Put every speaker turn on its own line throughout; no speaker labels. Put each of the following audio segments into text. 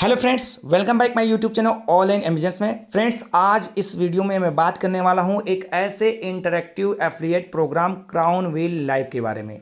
Hello friends, welcome back my YouTube channel all in एमबीजेंस में। Friends, आज इस वीडियो में मैं बात करने वाला हूं एक ऐसे interactive affiliate program Crown Wheel Live के बारे में।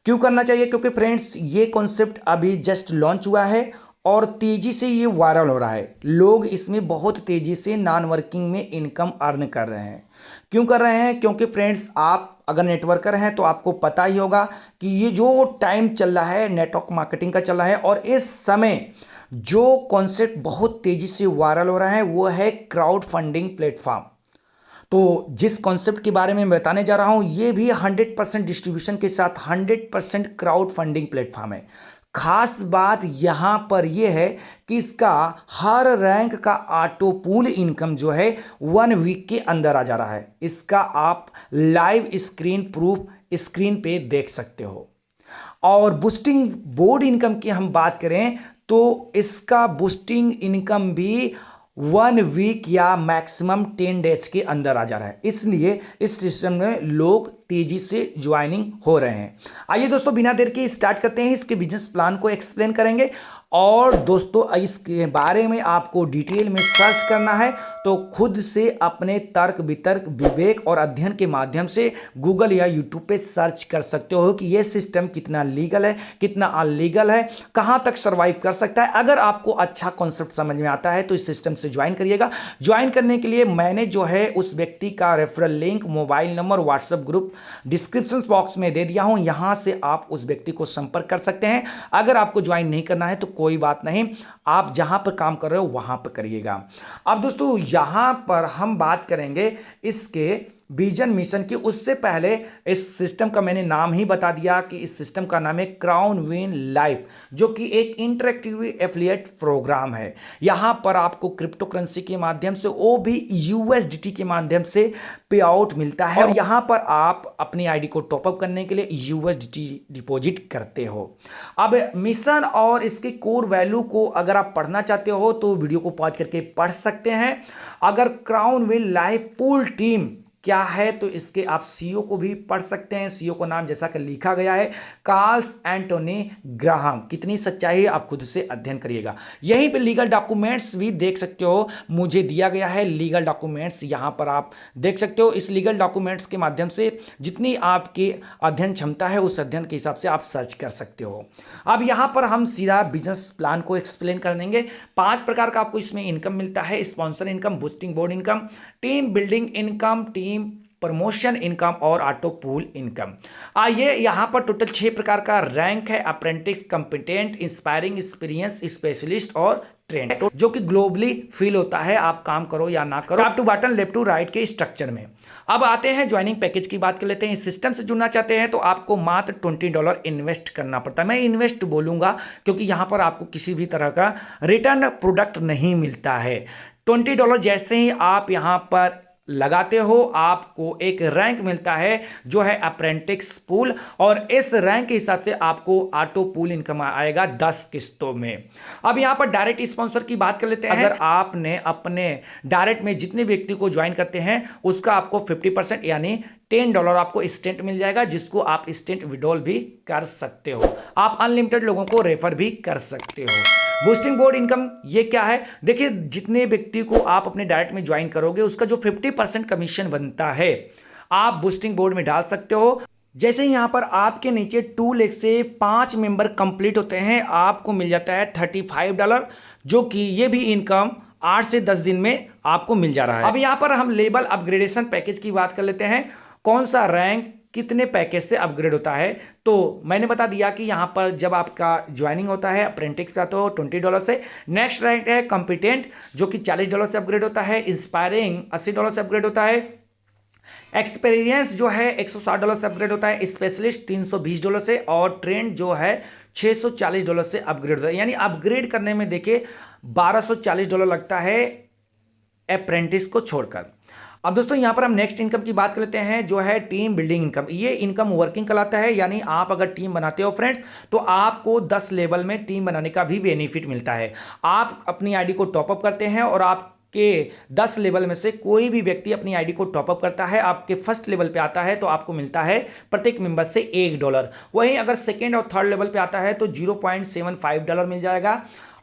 क्यों करना चाहिए? क्योंकि फ्रेंड्स ये कॉन्सेप्ट अभी जस्ट लॉन्च हुआ है और तेजी से ये वायरल हो रहा है। लोग इसमें बहुत तेजी से नॉन वर्किंग में इनकम अर्न कर रहे हैं। क्यों कर रहे हैं? क्योंकि फ्रेंड्स आप अगर नेटवर्कर हैं तो आपको पता ही होगा कि ये जो टाइम चल रहा है नेटवर्क मार्केटिंग का चल रहा है और इस समय जो कॉन्सेप्ट बहुत तेजी से वायरल हो रहा है वो है क्राउड फंडिंग प्लेटफॉर्म। तो जिस कॉन्सेप्ट के बारे में मैं बताने जा रहा हूं ये भी 100% डिस्ट्रीब्यूशन के साथ 100% क्राउड फंडिंग प्लेटफॉर्म है। खास बात यहां पर यह है कि इसका हर रैंक का ऑटो पूल इनकम जो है 1 वीक के अंदर आ जा रहा है। इसका आप लाइव स्क्रीन प्रूफ स्क्रीन पे देख सकते हो। और बूस्टिंग बोर्ड इनकम की हम बात करें तो इसका बूस्टिंग इनकम भी 1 वीक या मैक्सिमम 10 डेज के अंदर आ जा रहा है। इसलिए इस सिस्टम में लोग तेजी से ज्वाइनिंग हो रहे हैं। आइए दोस्तों, बिना देर के स्टार्ट करते हैं। इसके बिजनेस प्लान को एक्सप्लेन करेंगे और दोस्तों इसके बारे में आपको डिटेल में सर्च करना है तो खुद से अपने तर्क वितर्क विवेक और अध्ययन के माध्यम से गूगल या यूट्यूब पे सर्च कर सकते हो कि यह सिस्टम कितना लीगल है, कितना अनलीगल है, कहां तक सर्वाइव कर सकता है। अगर आपको अच्छा कॉन्सेप्ट समझ में आता है तो इस सिस्टम से ज्वाइन करिएगा। ज्वाइन करने के लिए मैंने जो है उस व्यक्ति का referral link, mobile number, WhatsApp group description box में दे दिया हूं। यहां से आप उस व्यक्ति को संपर्क कर सकते हैं। अगर आपको ज्वाइन नहीं करना है तो कोई बात नहीं, आप जहां पर काम कर रहे हो वहां पर करिएगा। अब दोस्तों यहां पर हम बात करेंगे इसके विजन मिशन की। उससे पहले इस सिस्टम का मैंने नाम ही बता दिया कि इस सिस्टम का नाम है क्राउन व्हील लाइव, जो कि एक इंटरैक्टिव एफिलिएट प्रोग्राम है। यहां पर आपको क्रिप्टो करेंसी के माध्यम से वो भी यूएसडीटी के माध्यम से पे आउट मिलता है और यहां पर आप अपनी आईडी को टॉपअप करने के लिए यूएसडीटी डिपॉजिट करते हो। अब मिशन और इसके कोर वैल्यू को अगर आप पढ़ना चाहते हो तो वीडियो को पॉज करके पढ़ सकते हैं। अगर crown Wheel live pool team क्या है तो इसके आप सीईओ को भी पढ़ सकते हैं। सीईओ का नाम जैसा कि लिखा गया है कार्ल एंटोनी ग्राहम। कितनी सच्चाई है आप खुद से अध्ययन करिएगा। यहीं पे लीगल डॉक्यूमेंट्स भी देख सकते हो, मुझे दिया गया है लीगल डॉक्यूमेंट्स, यहां पर आप देख सकते हो। इस लीगल डॉक्यूमेंट्स के माध्यम से जितनी आपकी अध्ययन क्षमता है उस अध्ययन के हिसाब से आप सर्च कर सकते हो। अब यहां पर हम सीधा बिजनेस प्लान को एक्सप्लेन कर देंगे। 5 प्रकार का आपको इसमें इनकम मिलता है: sponsor income, boosting board income, team building income, team promotion income और ऑटो पूल इनकम। आइए यहां पर टोटल 6 प्रकार का रैंक है: apprentice, competent, inspiring, experience, specialist और ट्रेंड, जो कि ग्लोबली फील होता है आप काम करो या ना करो, top to bottom, left to right के स्ट्रक्चर में। अब आते हैं ज्वाइनिंग पैकेज की बात कर लेते हैं। इस सिस्टम से जुड़ना चाहते हैं तो आपको मात्र $20 इन्वेस्ट करना पड़ता है। मैं इन्वेस्ट बोलूंगा क्योंकि यहां पर आपको किसी भी तरह का रिटर्न प्रोडक्ट नहीं मिलता है। $20 जैसे ही आप यहां पर लगाते हो आपको एक रैंक मिलता है जो है अप्रेंटिस पूल, और इस रैंक के हिसाब से आपको ऑटो पूल इनकम आएगा 10 किस्तों में। अब यहां पर डायरेक्ट स्पॉन्सर की बात कर लेते हैं। अगर आपने अपने डायरेक्ट में जितने व्यक्ति को ज्वाइन करते हैं उसका आपको 50% यानी $10 आपको इंस्टेंट मिल जाएगा, जिसको आप इंस्टेंट विड्रॉल भी कर सकते हो। आप अनलिमिटेड लोगों को रेफर भी कर सकते हो। बूस्टिंग बोर्ड इनकम ये क्या है? देखिए, जितने व्यक्ति को आप अपने डायरेक्ट में ज्वाइन करोगे उसका जो 50% कमीशन बनता है आप बूस्टिंग बोर्ड में डाल सकते हो। जैसे ही यहां पर आपके नीचे 2 लाख से 5 मेंबर कंप्लीट होते हैं आपको मिल जाता है $35, जो कि ये भी इनकम 8 से 10 दिन में आपको मिल जा रहा है। अब यहां पर हम लेवल अपग्रेडेशन पैकेज की बात कर लेते हैं। कौन सा रैंक कितने पैकेज से अपग्रेड होता है? तो मैंने बता दिया कि यहां पर जब आपका ज्वाइनिंग होता है अप्रेंटिस का तो $20 से। नेक्स्ट रैंक है कॉम्पिटेंट, जो कि $40 से अपग्रेड होता है। इंस्पायरिंग $80 से अपग्रेड होता है। एक्सपीरियंस जो है $160 से अपग्रेड होता है। स्पेशलिस्ट $320 से, और ट्रेंड जो है $640 से अपग्रेड होता है। यानी अपग्रेड करने में देखिए $1240 लगता है अप्रेंटिस को छोड़कर। अब दोस्तों यहां पर हम नेक्स्ट इनकम की बात कर लेते हैं जो है टीम बिल्डिंग इनकम। ये इनकम वर्किंग कहलाता है, यानी आप अगर टीम बनाते हो फ्रेंड्स तो आपको 10 लेवल में टीम बनाने का भी बेनिफिट मिलता है। आप अपनी आईडी को टॉपअप करते हैं और आपके 10 लेवल में से कोई भी व्यक्ति अपनी आईडी को टॉपअप करता है, आपके फर्स्ट लेवल पे आता है तो आपको मिलता है प्रत्येक मेंबर से $1। वहीं अगर सेकेंड और थर्ड लेवल पे आता है तो $0.75 मिल जाएगा।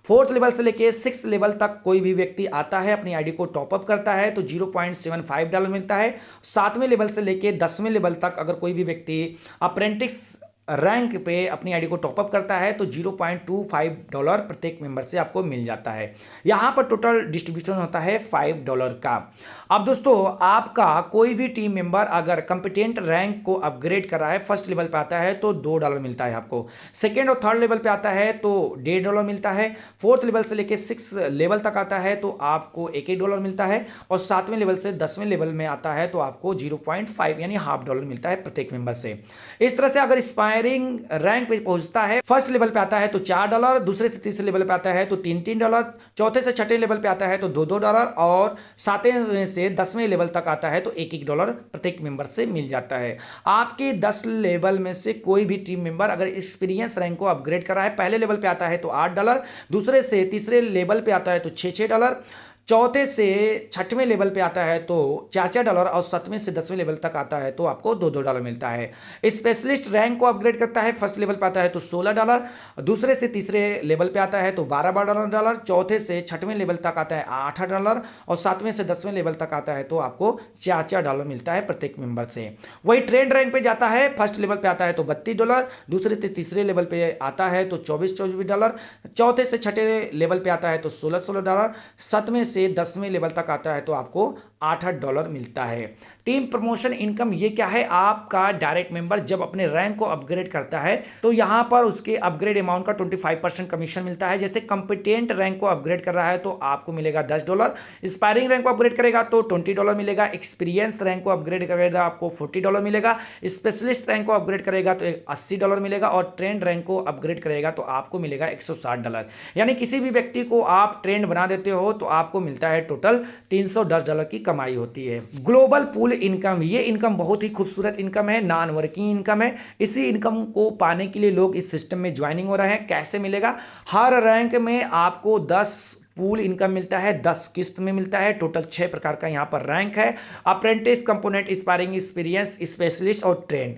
4th लेवल से लेके 6th लेवल तक कोई भी व्यक्ति आता है, अपनी आईडी को टॉपअप करता है तो $0.75 मिलता है। 7वें लेवल से लेके 10वें लेवल तक अगर कोई भी व्यक्ति अप्रेंटिस रैंक पे अपनी आईडी को टॉपअप करता है तो $0.25 प्रत्येक मेंबर से आपको मिल जाता है। यहाँ पर टोटल डिस्ट्रीब्यूशन होता है $5 का। अब दोस्तों, आपका कोई भी टीम मेंबर अगर कंपिटेंट रैंक को अपग्रेड कर रहा है, फर्स्ट लेवल पे आता है तो $2 मिलता है आपको, सेकेंड और थर्ड लेवल पे आता है तो $1.5 मिलता है, 4th लेवल से लेकर 6 लेवल तक आता है तो आपको $1 मिलता है, और 7वें लेवल से 10वें लेवल में आता है तो आपको 0.5 यानी $0.5 मिलता है प्रत्येक मेंबर से। इस तरह से अगर रैंक पे पहुंचता है, फर्स्ट लेवल पे आता है तो $4, दूसरे से तीसरे लेवल पे आता है तो $3, चौथे से छठे लेवल पे आता है तो $2, और 7वें से 10वें लेवल तक आता है तो $1 प्रत्येक मेंबर से मिल जाता है। आपके 10 लेवल में से कोई भी टीम मेंबर अगर एक्सपीरियंस रैंक को अपग्रेड कर रहा है, पहले लेवल पे आता है तो $8, दूसरे से तीसरे लेवल पे आता है तो $6, चौथे से छठवें लेवल पे आता है तो $4, और 7वें से 10वें लेवल तक आता है तो आपको $2 मिलता है। स्पेशलिस्ट रैंक को अपग्रेड करता है, फर्स्ट लेवल पे आता है तो $16, दूसरे से तीसरे लेवल पे आता है तो $12, चौथे से छठवें लेवल तक आता है $8, और 7वें से 10वें लेवल तक आता है तो आपको $4 मिलता है प्रत्येक मेंबर से। वही ट्रेंड रैंक पे जाता है, फर्स्ट लेवल पे आता है तो $32, दूसरे से तीसरे लेवल पे आता है तो $24, चौथे से छठे लेवल पे आता है तो $16, 7वें से 10वें लेवल तक आता है तो आपको $8 मिलता है। टीम प्रमोशन इनकम ये क्या है? आपका डायरेक्ट मेंबर जब अपने रैंक को अपग्रेड करता है तो यहां पर उसके अपग्रेड अमाउंट का 25% कमीशन मिलता है। जैसे कंपिटेंट रैंक को अपग्रेड कर रहा है तो आपको मिलेगा $10, इंस्पायरिंग रैंक को अपग्रेड करेगा तो $20 मिलेगा, एक्सपीरियंस रैंक को अपग्रेड करेगा आपको $40 मिलेगा, स्पेशलिस्ट रैंक को अपग्रेड करेगा तो $80 मिलेगा, और ट्रेंड रैंक को अपग्रेड करेगा तो आपको मिलेगा $160। यानी किसी भी व्यक्ति को आप ट्रेंड बना देते हो तो आपको मिलता है टोटल $310 की कमाई होती है। ग्लोबल पूल इनकम, ये इनकम बहुत ही खूबसूरत इनकम है, नॉन वर्किंग इनकम है। इसी इनकम को पाने के लिए लोग इस सिस्टम में ज्वाइनिंग हो रहे हैं। कैसे मिलेगा? हर रैंक में आपको 10 पूल इनकम मिलता है, 10 किस्त में मिलता है। टोटल 6 प्रकार का यहां पर रैंक है: apprentice, component, inspiring, experience, specialist और ट्रेंड।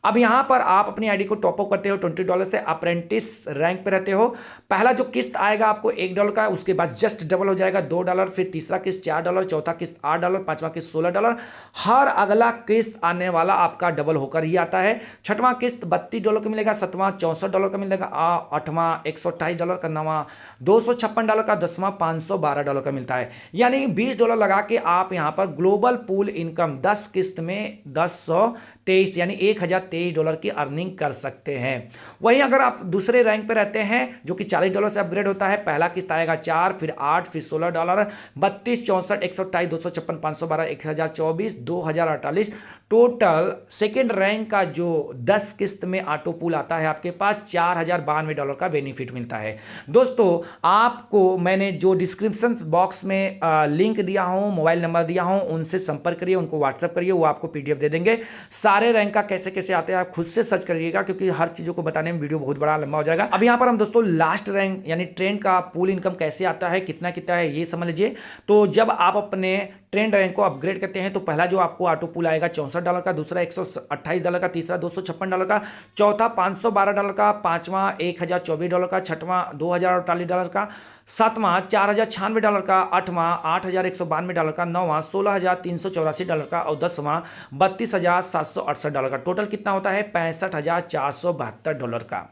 अब यहां पर आप अपनी आईडी को टॉपअप करते हो $20 से, अप्रेंटिस रैंक पे रहते हो। पहला जो किस्त आएगा आपको $1 का, उसके बाद जस्ट डबल हो जाएगा $2, फिर तीसरा किस्त $4, चौथा किस्त $8, पांचवा किस्त $16। हर अगला किस्त आने वाला आपका डबल होकर ही आता है। छठवां किस्त $32 का मिलेगा, सातवां $64 का मिलेगा, आठवां $128 का, नवां $256 का, 10वां $512 का मिलता है। यानी $20 लगा के आप यहां पर ग्लोबल पूल इनकम 10 किस्त में 1023 यानी $1023 की अर्निंग कर सकते हैं। वहीं अगर आप दूसरे रैंक पे रहते हैं जो कि $40 से अपग्रेड होता है, पहला किस्त आएगा 4, फिर 8, फिर $16, 32, 64, 128, 256, 512, 1024, 2048। टोटल सेकेंड रैंक का जो 10 किस्त में ऑटो पूल आता है आपके पास $4092 का बेनिफिट मिलता है। दोस्तों, आपको मैंने जो डिस्क्रिप्शन बॉक्स में लिंक दिया हूं, मोबाइल नंबर दिया हूं, उनसे संपर्क करिए, उनको व्हाट्सअप करिए, वो आपको PDF दे देंगे। सारे रैंक का कैसे कैसे आते हैं आप खुद से सर्च करिएगा, क्योंकि हर चीजों को बताने में वीडियो बहुत बड़ा लंबा हो जाएगा। अब यहां पर हम दोस्तों लास्ट रैंक यानी ट्रेंड का पूल इनकम कैसे आता है, कितना कितना है, ये समझ लीजिए। तो जब आप अपने ट्रेंड रैंक को अपग्रेड करते हैं तो पहला जो आपको ऑटो पूल आएगा $64 का, दूसरा $128 का, तीसरा $256 का, चौथा $512 का, पांचवा $1024 का, छठवां $2048 का, सातवां $4096 का, आठवां $8192 का, नौवां $16384 का, और 10वां $32768 का। टोटल कितना होता है? $65,472 का।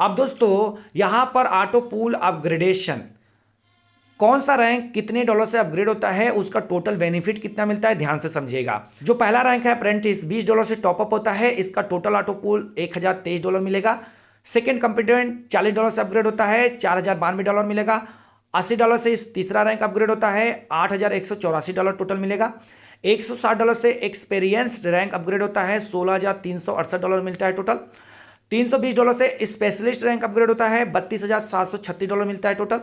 अब दोस्तों, यहां पर ऑटो पूल अपग्रेडेशन कौन सा रैंक कितने डॉलर से अपग्रेड होता है, उसका टोटल बेनिफिट कितना मिलता है, ध्यान से समझिएगा। जो पहला रैंक है अप्रेंटिस, $20 से टॉपअप होता है, इसका टोटल ऑटो पूल $1023 मिलेगा। सेकेंड कंपिटेंट $40 से अपग्रेड होता है, $4092 मिलेगा। $80 से तीसरा रैंक अपग्रेड होता है, $8184 टोटल मिलेगा। $160 से एक्सपीरियंस्ड रैंक अपग्रेड होता है, $16,368 मिलता है टोटल। $320 से स्पेशलिस्ट रैंक अपग्रेड होता है, $32,736 मिलता है टोटल।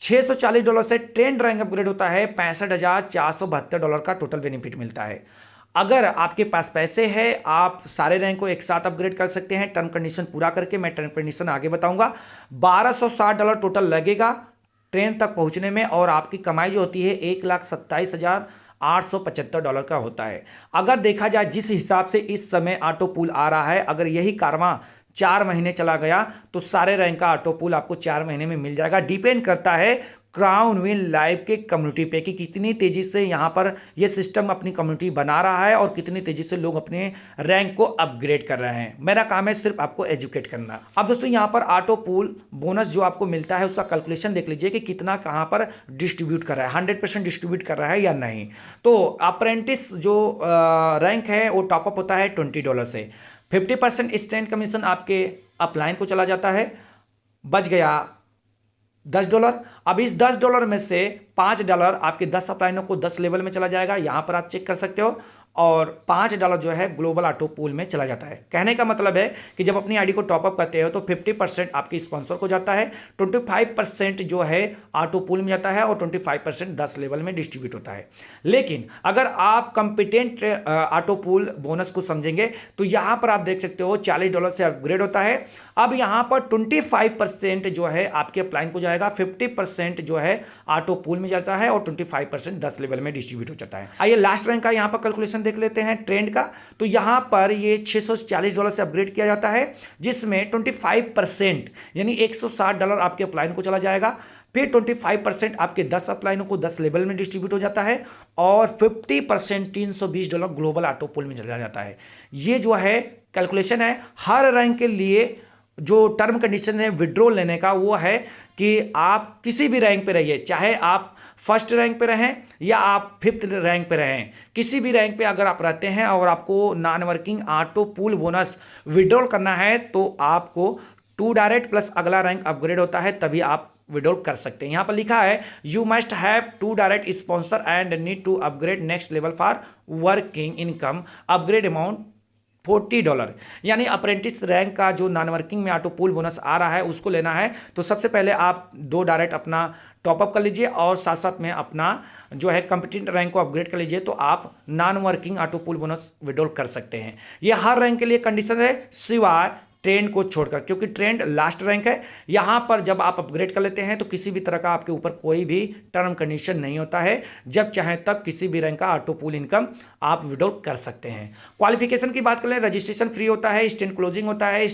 $640 से ट्रेंड रैंक अपग्रेड होता है, $65,472 का टोटल बेनिफिट मिलता है। अगर आपके पास पैसे हैं, आप सारे रैंक को एक साथ अपग्रेड कर सकते हैं टर्म कंडीशन पूरा करके। मैं टर्म कंडीशन आगे बताऊंगा। $1260 टोटल लगेगा ट्रेन तक पहुंचने में, और आपकी कमाई जो होती है $1,27,875 का होता है। अगर देखा जाए जिस हिसाब से इस समय ऑटो पूल आ रहा है, अगर यही कारवां 4 महीने चला गया तो सारे रैंक का ऑटो पुल आपको 4 महीने में मिल जाएगा। डिपेंड करता है क्राउन विल लाइफ के कम्युनिटी पे कि कितनी तेजी से यहाँ पर ये सिस्टम अपनी कम्युनिटी बना रहा है और कितनी तेजी से लोग अपने रैंक को अपग्रेड कर रहे हैं। मेरा काम है सिर्फ आपको एजुकेट करना। अब दोस्तों यहाँ पर ऑटो पुल बोनस जो आपको मिलता है उसका कैलकुलेशन देख लीजिए कि कितना कहाँ पर डिस्ट्रीब्यूट कर रहा है, 100% डिस्ट्रीब्यूट कर रहा है या नहीं। तो अप्रेंटिस जो रैंक है वो टॉपअप होता है $20 से। 50% स्टैंड कमीशन आपके अपलाइन को चला जाता है, बच गया $10। अब इस $10 में से $5 आपके 10 अपलाइनों को 10 लेवल में चला जाएगा, यहां पर आप चेक कर सकते हो। और $5 जो है ग्लोबल ऑटो पूल में चला जाता है। कहने का मतलब है कि जब अपनी आईडी को टॉपअप करते हो तो 50% आपके स्पॉन्सर को जाता है, 25% जो है ऑटो पूल में जाता है और 25% 10 लेवल में डिस्ट्रीब्यूट होता है। लेकिन अगर आप कंपिटेंट ऑटो पूल बोनस को समझेंगे तो यहां पर आप देख सकते हो $40 से अपग्रेड होता है। अब यहां पर 25% जो है आपके अपलाइन को जाएगा, 50% जो है ऑटो पूल में जाता है और 25% 10 लेवल में डिस्ट्रीब्यूट हो जाता है। आइए लास्ट रैंक का यहां पर कैलकुलेशन देख लेते हैं ट्रेंड का। तो यहां पर ये $640 से अपग्रेड किया जाता है, जिसमें 25% यानी $160 आपके अपलाइन को चला जाएगा। फिर 25% आपके 10 अपलाइनों को 10 लेवल में डिस्ट्रीब्यूट हो जाता है और 50% $320 ग्लोबल ऑटो पूल में चला जाता है। ये जो है कैलकुलेशन है। हर रैंक के लिए जो टर्म कंडीशन है विड्रॉल लेने का वो है कि आप किसी भी रैंक पे रहिए, चाहे आप फर्स्ट रैंक पे रहें या आप 5th रैंक पे रहें, किसी भी रैंक पे अगर आप रहते हैं और आपको non working auto pool bonus withdrawal करना है तो आपको 2 डायरेक्ट प्लस अगला रैंक अपग्रेड होता है तभी आप विड्रॉल कर सकते हैं। यहां पर लिखा है you must have 2 direct sponsor and need to upgrade next level for working income, upgrade amount $40। यानी अप्रेंटिस रैंक का जो नॉन वर्किंग में ऑटो पूल बोनस आ रहा है उसको लेना है तो सबसे पहले आप 2 डायरेक्ट अपना टॉपअप कर लीजिए और साथ साथ में अपना जो है कंपिटेंट रैंक को अपग्रेड कर लीजिए, तो आप non working auto pool bonus withdrawal कर सकते हैं। ये हर रैंक के लिए कंडीशन है सिवाय ट्रेंड को छोड़कर, क्योंकि ट्रेंड लास्ट रैंक है। यहां पर जब आप अपग्रेड कर लेते हैं तो किसी भी तरह का आपके ऊपर कोई भी टर्म कंडीशन नहीं होता है, जब चाहे तब किसी भी रैंक का ऑटो पूल इनकम आप विड्रॉल कर सकते हैं। क्वालिफिकेशन की बात करें, रजिस्ट्रेशन फ्री होता है, स्टैंड क्लोजिंग होता है,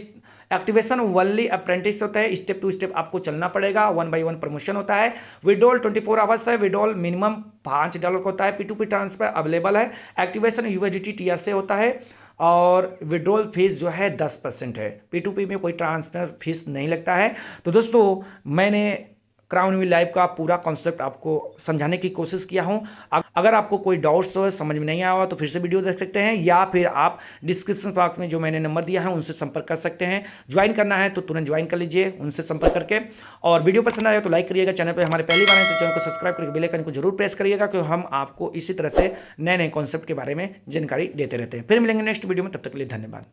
एक्टिवेशन ओनली अप्रेंटिस होता है, स्टेप टू स्टेप आपको चलना पड़ेगा, 1 by 1 प्रमोशन होता है, विड्रॉल 24 आवर्स है, विड्रॉल मिनिमम $5 का होता है, P2P ट्रांसफर अवेलेबल है, एक्टिवेशन USDT TR से होता है और विड्रॉल फीस जो है 10% है। P2P में कोई ट्रांसफर फीस नहीं लगता है। तो दोस्तों मैंने क्राउन विल लाइफ का पूरा कॉन्सेप्ट आपको समझाने की कोशिश किया हूं। अगर आपको कोई डाउट्स हो, समझ में नहीं आया हो तो फिर से वीडियो देख सकते हैं या फिर आप डिस्क्रिप्शन बॉक्स में जो मैंने नंबर दिया है उनसे संपर्क कर सकते हैं। ज्वाइन करना है तो तुरंत ज्वाइन कर लीजिए उनसे संपर्क करके। और वीडियो पसंद आया तो लाइक करिएगा, चैनल पर हमारे पहली बार है तो चैनल को सब्सक्राइब करके बेल आइकन को जरूर प्रेस करिएगा, क्योंकि हम आपको इसी तरह से नए नए कॉन्सेप्ट के बारे में जानकारी देते रहते हैं। फिर मिलेंगे नेक्स्ट वीडियो में, तब तक के लिए धन्यवाद।